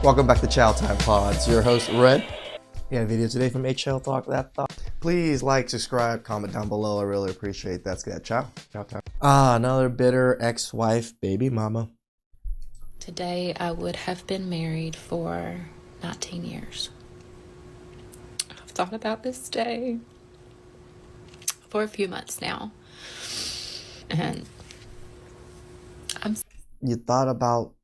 Welcome back to TheChowTimePod. It's your host, Red. We got a video today from HL Talk That Thought. Please like, subscribe, comment down below. I really appreciate that. Let's get ciao. Ciao time. Another bitter ex-wife, baby mama. Today I would have been married for 19 years. I've thought about this day for a few months now. And You thought about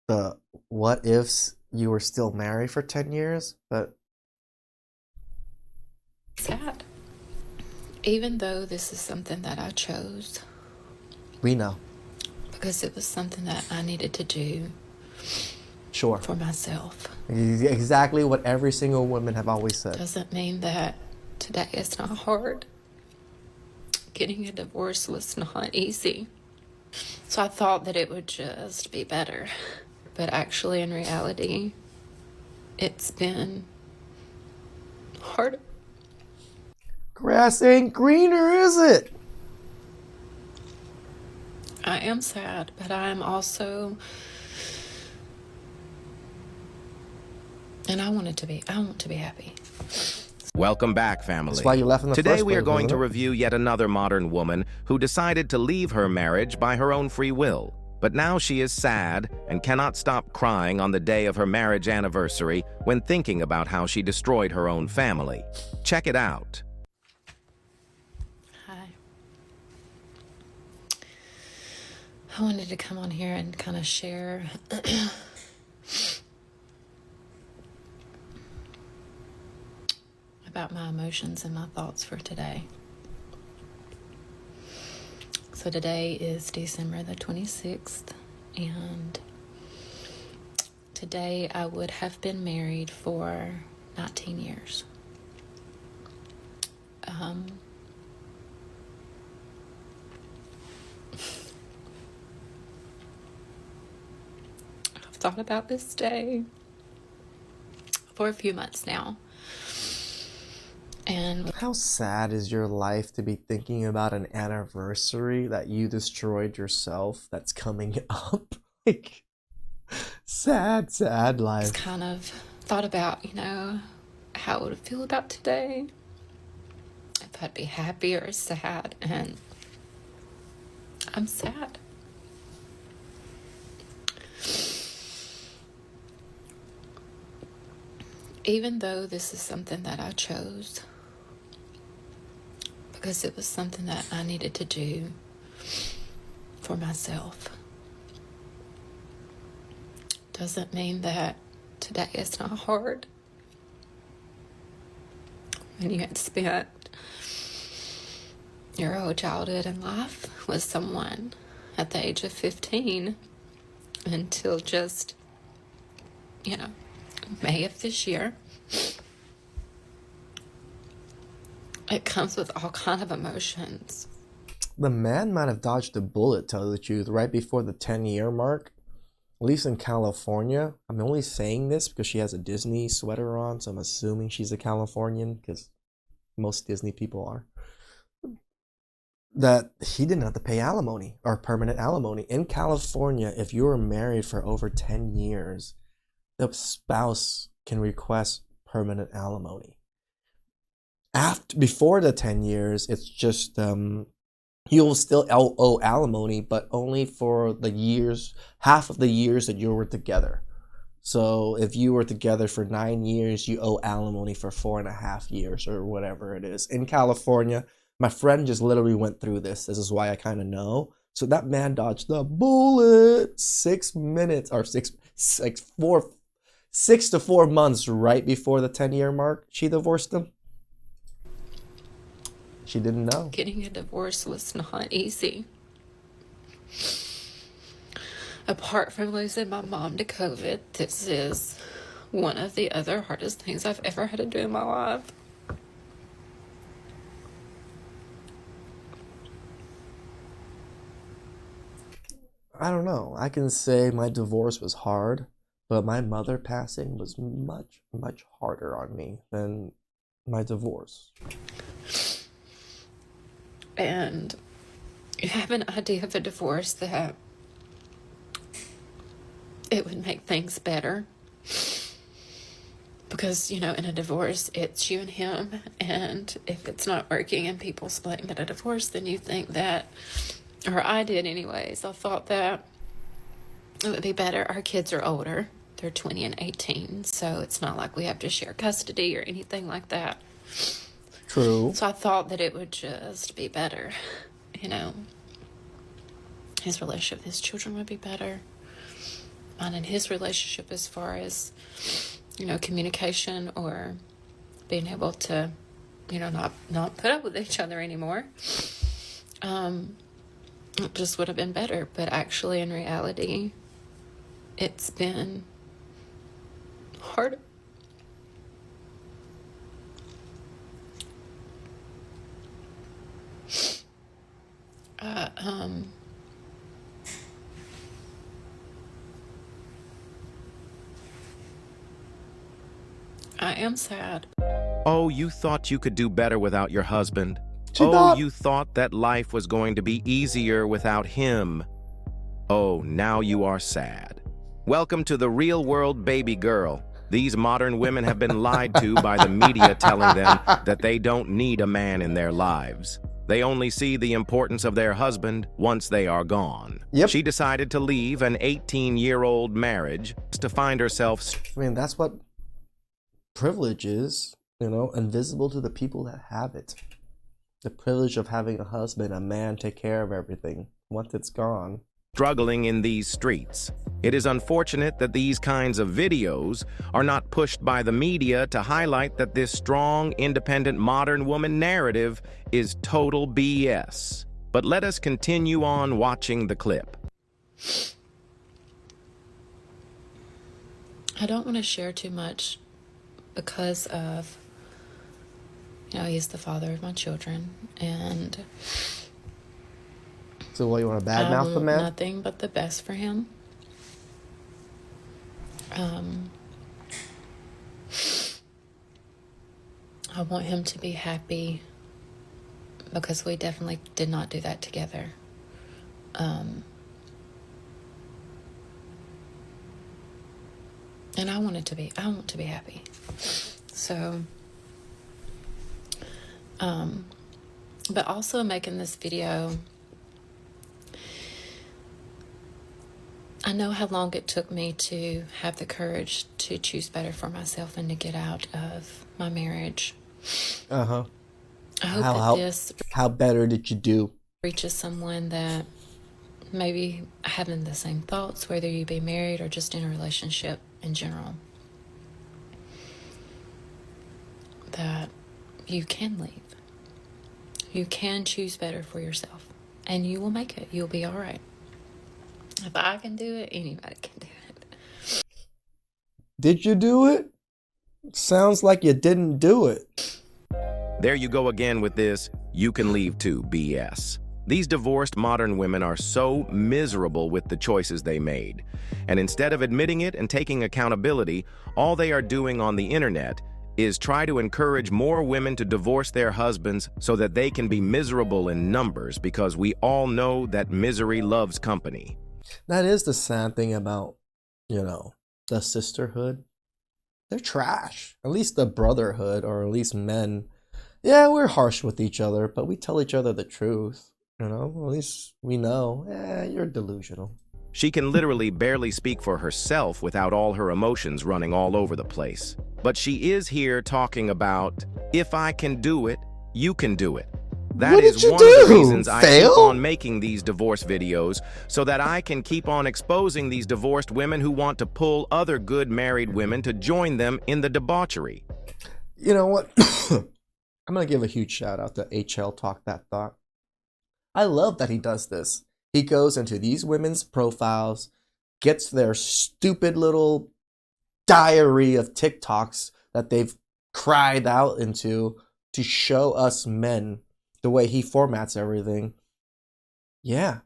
the what ifs you were still married for 10 years, but sad. Even though this is something that I chose. We know. Because it was something that I needed to do. Sure. For myself. Exactly what every single woman have always said. Doesn't mean that today is not hard. Getting a divorce was not easy. So I thought that it would just be better. But actually, in reality, it's been hard. Grass ain't greener, is it? I am sad, but I am also... And I want to be happy. Welcome back, family. That's why you left in the Today first we are place, going to wasn't it? review yet another modern woman who decided to leave her marriage by her own free will. But now she is sad and cannot stop crying on the day of her marriage anniversary when thinking about how she destroyed her own family. Check it out. Hi. I wanted to come on here and kind of share about my emotions and my thoughts for today. So today is December the 26th, and today I would have been married for 19 years. I've thought about this day for a few months now. And How sad is your life to be thinking about an anniversary that you destroyed yourself that's coming up? Like, sad life. just kind of thought about, how I would feel about today. If I'd be happy or sad. And I'm sad. Even though this is something that I chose. Because it was something that I needed to do for myself. Doesn't mean that today is not hard. When you had spent your whole childhood and life with someone at the age of 15 until just, May of this year. It comes with all kind of emotions. The man might have dodged a bullet, to tell you the truth, right before the 10-year mark. At least in California. I'm only saying this because she has a Disney sweater on, so I'm assuming she's a Californian, because most Disney people are. That he didn't have to pay alimony, or permanent alimony. In California, if you were married for over 10 years, the spouse can request permanent alimony. Before the 10 years, it's just you'll still owe alimony, but only for the years, half of the years that you were together. So if you were together for 9 years, you owe alimony for 4.5 years or whatever it is. In California, my friend just literally went through this. This is why I kind of know. So that man dodged the bullet 6 minutes or 6 to 4 months right before the 10-year mark. She divorced him. She didn't know. Getting a divorce was not easy. Apart from losing my mom to COVID, this is one of the other hardest things I've ever had to do in my life. I don't know. I can say my divorce was hard, but my mother passing was much, much harder on me than my divorce. And you have an idea of a divorce that it would make things better. Because, you know, in a divorce, it's you and him. And if it's not working and people splitting at a divorce, then you think that, or I did anyways, I thought that it would be better. Our kids are older. They're 20 and 18. So it's not like we have to share custody or anything like that. True. So I thought that it would just be better, you know. His relationship with his children would be better. Mine and his relationship as far as, you know, communication or being able to, you know, not put up with each other anymore. It just would have been better. But actually, in reality, it's been harder. I am sad. Oh, you thought you could do better without your husband? She Oh, thought- you thought that life was going to be easier without him? Oh, now you are sad. Welcome to the real world, baby girl. These modern women have been lied to by the media, telling them that they don't need a man in their lives. They only see the importance of their husband once they are gone. Yep. She decided to leave an 18-year-old marriage to find herself I mean, that's what privilege is, you know, invisible to the people that have it. The privilege of having a husband, a man take care of everything once it's gone. struggling in these streets. It is unfortunate that these kinds of videos are not pushed by the media to highlight that this strong, independent, modern woman narrative is total BS. But let us continue on watching the clip. I don't want to share too much because of, you know, he's the father of my children, and So what, you want to I badmouth the want man? nothing but the best for him. I want him to be happy because we definitely did not do that together. And I want to be happy. So, but also making this video, I know how long it took me to have the courage to choose better for myself and to get out of my marriage. Uh-huh. I hope that this How better did you do? reaches someone that maybe having the same thoughts, whether you be married or just in a relationship in general, that you can leave. You can choose better for yourself, and you will make it. You'll be all right. If I can do it, anybody can do it. Did you do it? Sounds like you didn't do it. There you go again with this "you can leave too" BS. These divorced modern women are so miserable with the choices they made. And instead of admitting it and taking accountability, all they are doing on the internet is try to encourage more women to divorce their husbands so that they can be miserable in numbers, because we all know that misery loves company. That is the sad thing about, you know, the sisterhood. They're trash. At least the brotherhood, or at least men. Yeah, we're harsh with each other, but we tell each other the truth. You know, at least we know, you're delusional. She can literally barely speak for herself without all her emotions running all over the place. But she is here talking about, if I can do it, you can do it. That What is did you one of the do? reasons I Fail? keep on making these divorce videos, so that I can keep on exposing these divorced women who want to pull other good married women to join them in the debauchery. You know what? I'm going to give a huge shout out to HL Talk That Thought. I love that he does this. He goes into these women's profiles, gets their stupid little diary of TikToks that they've cried out into to show us men the way he formats everything. Yeah,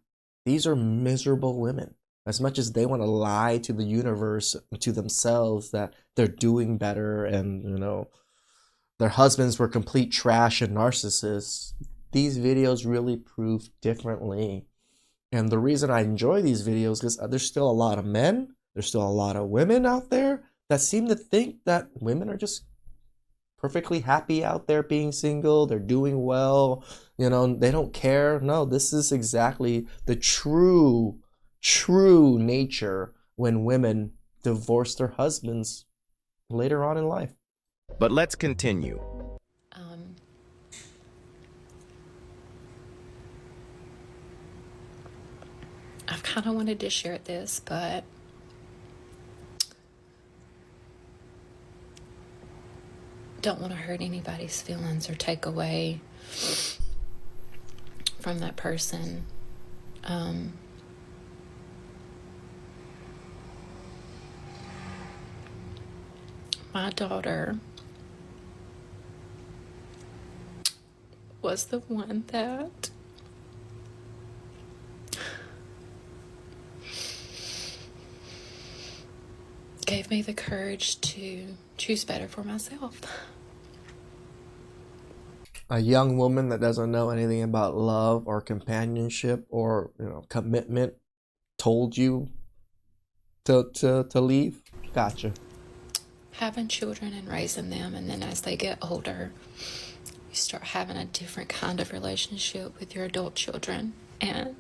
these are miserable women. As much as they want to lie to the universe, to themselves, that they're doing better and, you know, their husbands were complete trash and narcissists, these videos really prove differently. And the reason I enjoy these videos is there's still a lot of men, there's still a lot of women out there that seem to think that women are just perfectly happy out there being single, they're doing well, they don't care. No, this is exactly the true nature when women divorce their husbands later on in life. But let's continue. I've kind of wanted to share this, but don't want to hurt anybody's feelings or take away from that person. My daughter was the one that gave me the courage to choose better for myself. A young woman that doesn't know anything about love or companionship or commitment told you to leave. Gotcha. Having children and raising them, and then as they get older, you start having a different kind of relationship with your adult children. And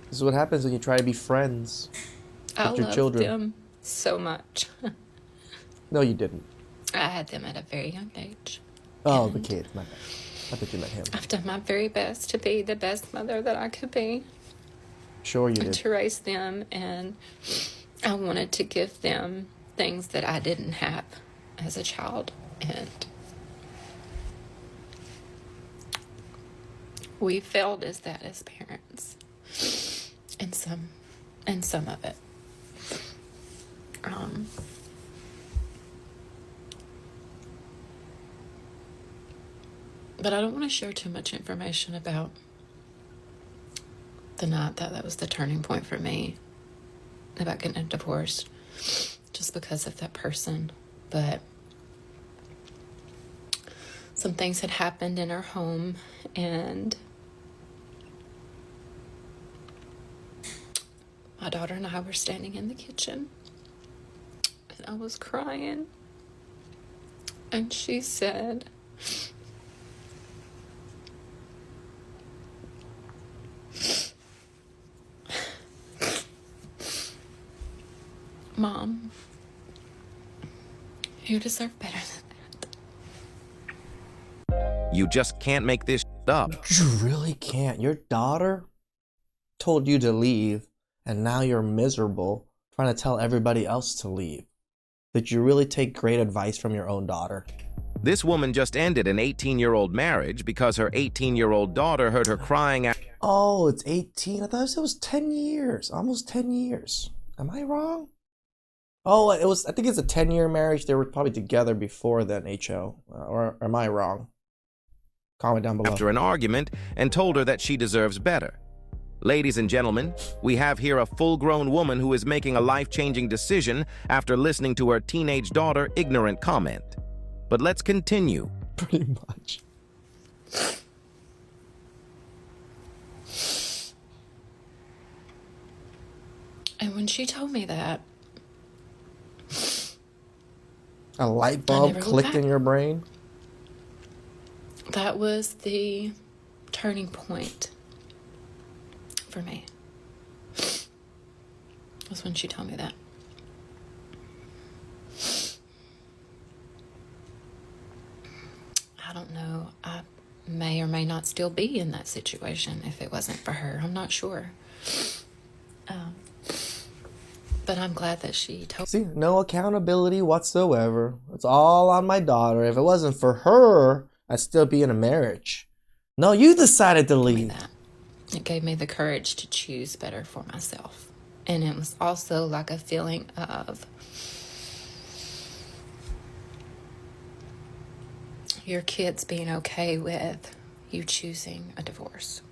this is what happens when you try to be friends with your children. I love them so much. No, you didn't. I had them at a very young age. Oh, the kid. My bad. I thought you meant him. I've done my very best to be the best mother that I could be. Sure you did. And to raise them, and I wanted to give them things that I didn't have as a child, and we failed as parents in some of it. But I don't want to share too much information about the night that was the turning point for me about getting a divorce, just because of that person. But some things had happened in our home, and my daughter and I were standing in the kitchen, and I was crying, and she said, "Mom, you deserve better than that." You just can't make this up. You really can't. Your daughter told you to leave, and now you're miserable trying to tell everybody else to leave. Did you really take great advice from your own daughter? This woman just ended an 18-year-old marriage because her 18-year-old daughter heard her crying out. Oh, it's 18. I thought it was 10 years. Almost 10 years. Am I wrong? Oh, I think it's a 10-year marriage. They were probably together before then, HO. Or am I wrong? Comment down below. After an argument, and told her that she deserves better. Ladies and gentlemen, we have here a full-grown woman who is making a life-changing decision after listening to her teenage daughter's ignorant comment. But let's continue. Pretty much. And when she told me that, a light bulb clicked in your brain? That was the turning point for me. Was when she told me that. I don't know. I may or may not still be in that situation if it wasn't for her. I'm not sure. But I'm glad that she told me. See, no accountability whatsoever. It's all on my daughter. If it wasn't for her, I'd still be in a marriage. No, you decided to leave. That. It gave me the courage to choose better for myself. And it was also like a feeling of your kids being okay with you choosing a divorce.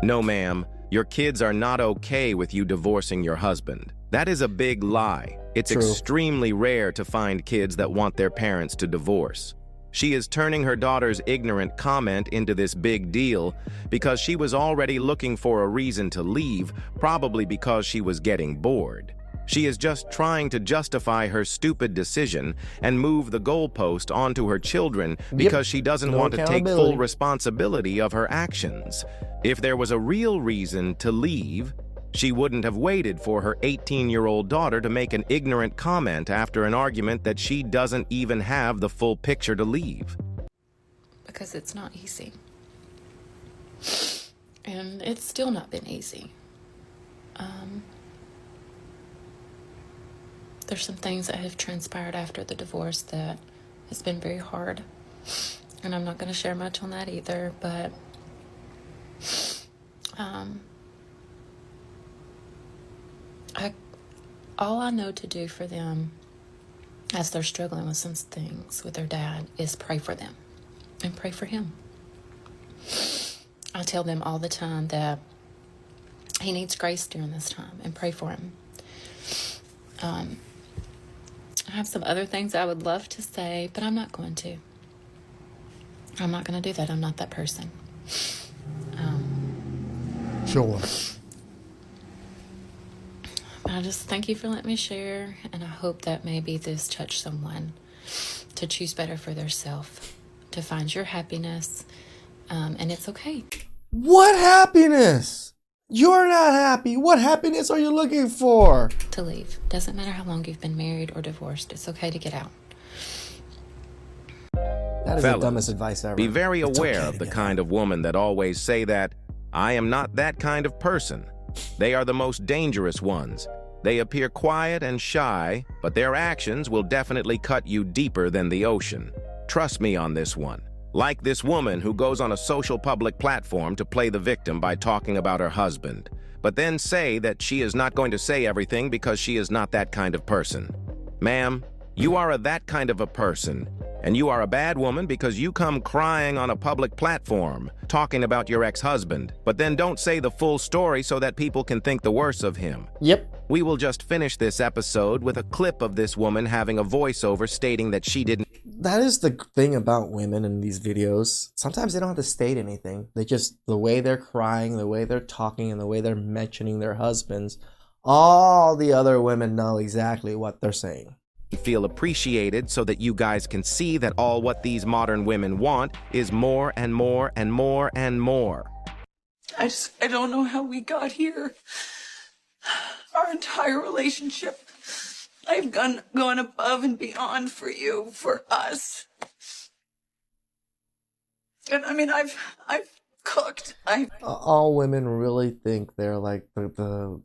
No, ma'am. Your kids are not okay with you divorcing your husband. That is a big lie. It's True. Extremely rare to find kids that want their parents to divorce. She is turning her daughter's ignorant comment into this big deal because she was already looking for a reason to leave, probably because she was getting bored. She is just trying to justify her stupid decision and move the goalpost onto her children because she doesn't want to take full responsibility of her actions. If there was a real reason to leave, she wouldn't have waited for her 18-year-old daughter to make an ignorant comment after an argument that she doesn't even have the full picture to leave. Because it's not easy. And it's still not been easy. There's some things that have transpired after the divorce that has been very hard. And I'm not going to share much on that either, but all I know to do for them as they're struggling with some things with their dad is pray for them and pray for him. I tell them all the time that he needs grace during this time and pray for him. I have some other things I would love to say, but I'm not going to. I'm not going to do that. I'm not that person. Sure. I just thank you for letting me share, and I hope that maybe this touched someone to choose better for themselves, to find your happiness, and it's okay. What happiness? You're not happy. What happiness are you looking for? To leave. Doesn't matter how long you've been married or divorced. It's okay to get out. That is Fellas, the dumbest advice ever. Be very It's aware okay of to the get kind out. of woman that always say that, I am not that kind of person. They are the most dangerous ones. They appear quiet and shy, but their actions will definitely cut you deeper than the ocean. Trust me on this one. Like this woman who goes on a social public platform to play the victim by talking about her husband, but then say that she is not going to say everything because she is not that kind of person. Ma'am, you are that kind of a person, and you are a bad woman because you come crying on a public platform, talking about your ex-husband, but then don't say the full story so that people can think the worst of him. Yep. We will just finish this episode with a clip of this woman having a voiceover stating that she didn't. That is the thing about women in these videos. Sometimes they don't have to state anything. They just, the way they're crying, the way they're talking, and the way they're mentioning their husbands, all the other women know exactly what they're saying. Feel appreciated so that you guys can see that all what these modern women want is more and more and more and more. I don't know how we got here. Our entire relationship, I've gone above and beyond for you, for us. And I mean, I've cooked. All women really think they're like the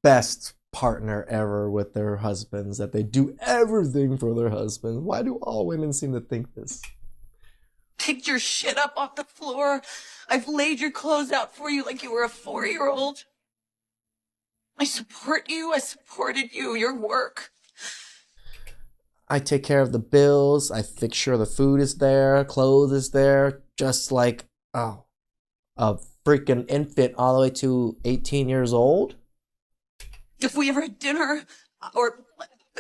best partner ever with their husbands, that they do everything for their husbands. Why do all women seem to think this? Picked your shit up off the floor. I've laid your clothes out for you like you were a 4-year-old. I support you. I supported you, your work. I take care of the bills. I make sure the food is there, clothes is there, just like a freaking infant all the way to 18 years old. If we ever had dinner or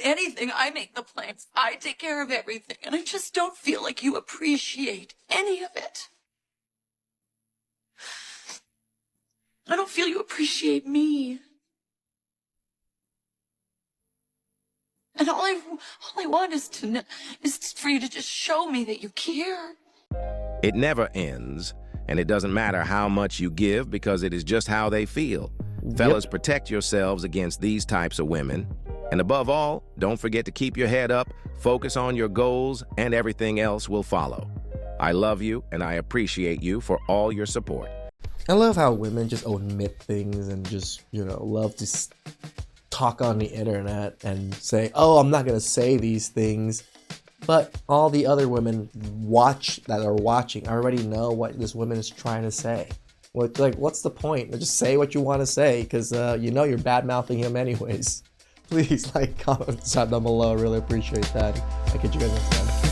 anything, I make the plans. I take care of everything. And I just don't feel like you appreciate any of it. I don't feel you appreciate me. And all I want is for you to just show me that you care. It never ends, and it doesn't matter how much you give because it is just how they feel. Fellas, protect yourselves against these types of women. And above all, don't forget to keep your head up, focus on your goals, and everything else will follow. I love you, and I appreciate you for all your support. I love how women just omit things and just, love to talk on the internet and say, oh, I'm not going to say these things. But all the other women that are watching already know what this woman is trying to say. What's the point? Just say what you want to say, because you're bad-mouthing him anyways. Please, comment, subscribe down below. I really appreciate that. I'll catch you guys next time.